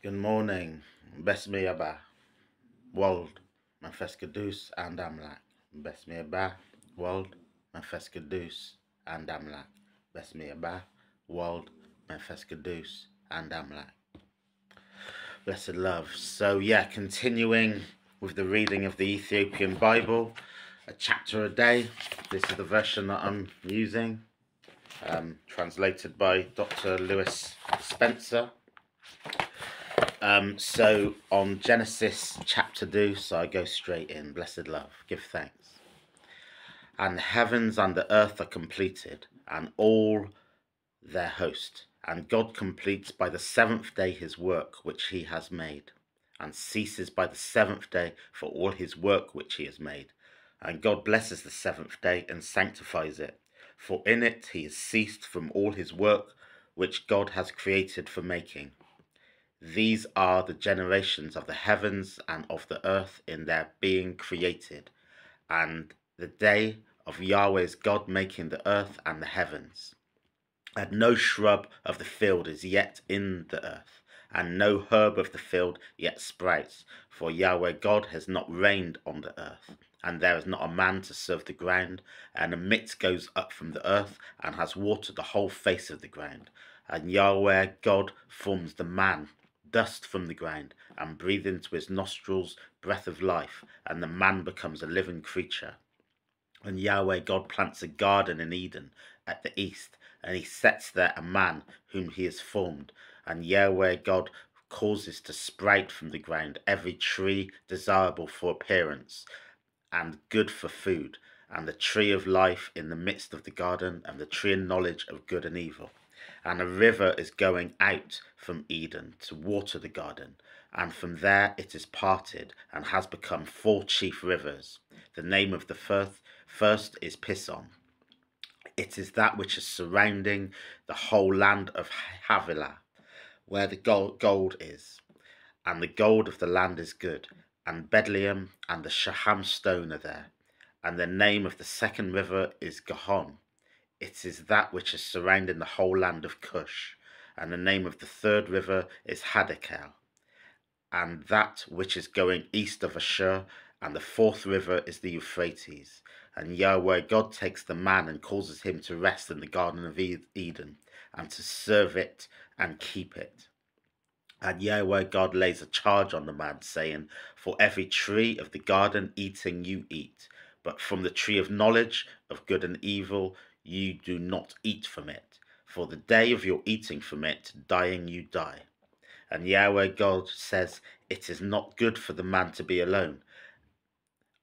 Good morning. Besmi Aba. World. Manfeskadus and Amlak. Besmi Aba. World. Manfeskadus and Amlak. Besmi Aba. World. Manfeskadus and Amlak. Blessed love. So yeah, continuing with the reading of the Ethiopian Bible, a chapter a day. This is the version that I'm using, translated by Dr. Lewis Spencer. So on Genesis chapter 2, so I go straight in. Blessed love, give thanks. And the heavens and the earth are completed, and all their host. And God completes by the seventh day his work which he has made, and ceases by the seventh day for all his work which he has made. And God blesses the seventh day and sanctifies it, for in it he has ceased from all his work which God has created for making. These are the generations of the heavens and of the earth in their being created, and the day of Yahweh's God making the earth and the heavens. And no shrub of the field is yet in the earth, and no herb of the field yet sprouts, for Yahweh God has not rained on the earth, and there is not a man to serve the ground, and a mist goes up from the earth, and has watered the whole face of the ground. And Yahweh God forms the man, dust from the ground, and breathes into his nostrils breath of life, and the man becomes a living creature. And Yahweh God plants a garden in Eden at the east, and he sets there a man whom he has formed. And Yahweh God causes to sprout from the ground every tree desirable for appearance and good for food, and the tree of life in the midst of the garden, and the tree of knowledge of good and evil. And a river is going out from Eden to water the garden, and from there it is parted, and has become four chief rivers. The name of the first is Pison. It is that which is surrounding the whole land of Havilah, where the gold is. And the gold of the land is good, and Bethlehem and the Shaham stone are there. And the name of the second river is Gihon. It is that which is surrounding the whole land of Cush. And the name of the third river is Hadakel. And that which is going east of Ashur. And the fourth river is the Euphrates. And Yahweh God takes the man and causes him to rest in the Garden of Eden, and to serve it and keep it. And Yahweh God lays a charge on the man, saying, For every tree of the garden eating you eat, but from the tree of knowledge of good and evil you do not eat from it. For the day of your eating from it, dying you die. And Yahweh God says, It is not good for the man to be alone.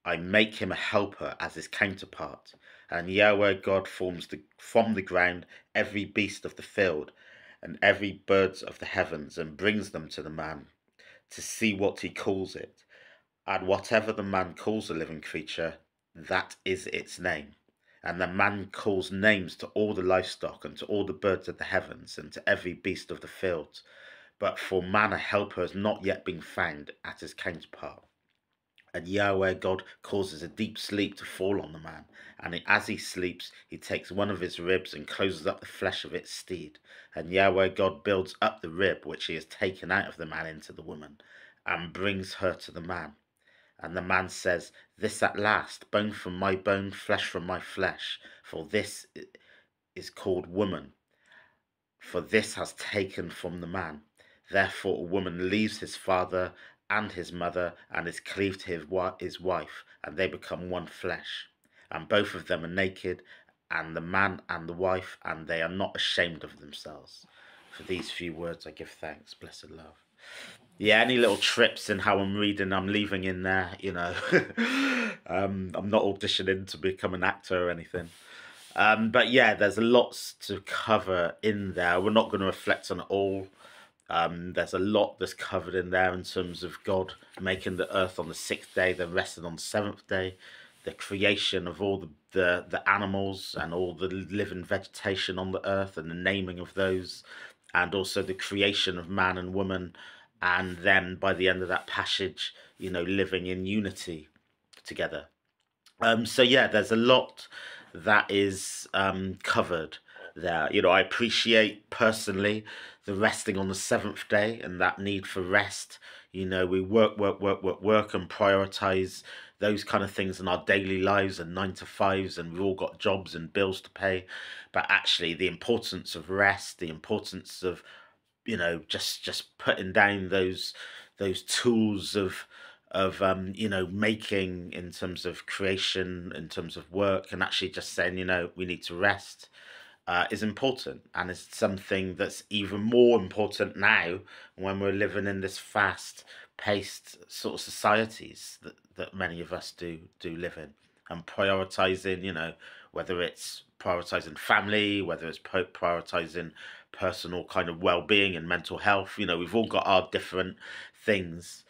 I make him a helper as his counterpart. And Yahweh God forms from the ground every beast of the field, and every bird of the heavens, and brings them to the man, to see what he calls it. And whatever the man calls a living creature, that is its name. And the man calls names to all the livestock, and to all the birds of the heavens, and to every beast of the field. But for man a helper has not yet been found at his counterpart. And Yahweh God causes a deep sleep to fall on the man, and as he sleeps, he takes one of his ribs and closes up the flesh of its stead. And Yahweh God builds up the rib which he has taken out of the man into the woman, and brings her to the man. And the man says, This at last, bone from my bone, flesh from my flesh, for this is called woman, for this has taken from the man. Therefore a woman leaves his father and his mother, and is cleaved to his wife, and they become one flesh. And both of them are naked, and the man and the wife, and they are not ashamed of themselves. For these few words I give thanks, blessed love. Yeah, any little trips in how I'm reading, I'm leaving in there, you know. I'm not auditioning to become an actor or anything. But yeah, there's lots to cover in there. We're not going to reflect on it all. There's a lot that's covered in there in terms of God making the earth on the sixth day, then resting on the seventh day, the creation of all the animals and all the living vegetation on the earth, and the naming of those, and also the creation of man and woman, and then by the end of that passage, you know, living in unity together. So yeah, there's a lot that is covered. there. You know, I appreciate personally the resting on the seventh day and that need for rest. You know, we work and prioritize those kind of things in our daily lives and nine to fives, and we've all got jobs and bills to pay. But actually, the importance of rest, the importance of, you know, just putting down those tools of you know, making in terms of creation, in terms of work, and actually just saying, you know, we need to rest, is important, and is something that's even more important now when we're living in this fast-paced sort of societies that many of us do live in, and prioritizing, you know, whether it's prioritizing family, whether it's prioritizing personal kind of well-being and mental health. You know, we've all got our different things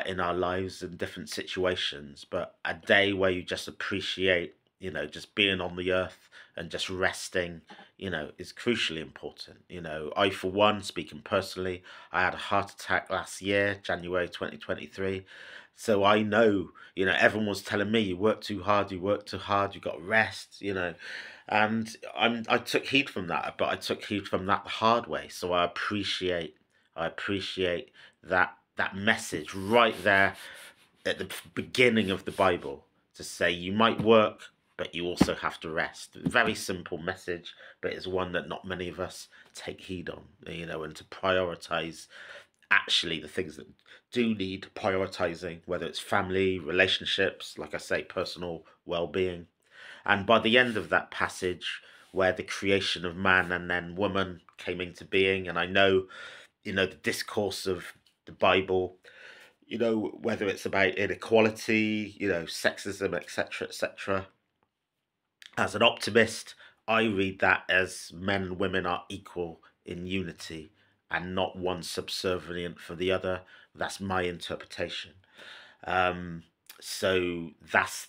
in our lives in different situations, but a day where you just appreciate, you know, just being on the earth and just resting, you know, is crucially important. You know, I, for one, speaking personally, I had a heart attack last year, January 2023. So I know, you know, everyone was telling me, you work too hard, you work too hard, you got rest, you know. And I took heed from that, but I took heed from that the hard way. So I appreciate that message right there at the beginning of the Bible, to say you might work, but you also have to rest. Very simple message, but it's one that not many of us take heed on, you know, and to prioritize actually the things that do need prioritizing, whether it's family, relationships, like I say, personal well-being. And by the end of that passage, where the creation of man and then woman came into being, and I know, you know, the discourse of the Bible, you know, whether it's about inequality, you know, sexism, etc., as an optimist, I read that as men and women are equal in unity and not one subservient for the other. That's my interpretation. Um, so that's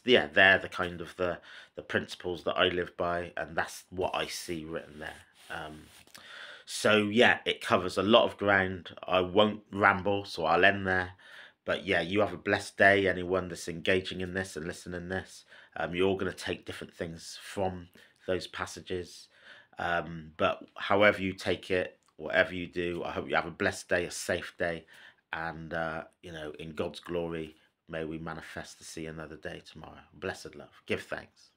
yeah, they're the kind of the principles that I live by, and that's what I see written there. So yeah, it covers a lot of ground. I won't ramble, so I'll end there. But yeah, you have a blessed day, anyone that's engaging in this and listening this. You're all going to take different things from those passages. But however you take it, whatever you do, I hope you have a blessed day, a safe day. And, you know, in God's glory, may we manifest to see another day tomorrow. Blessed love. Give thanks.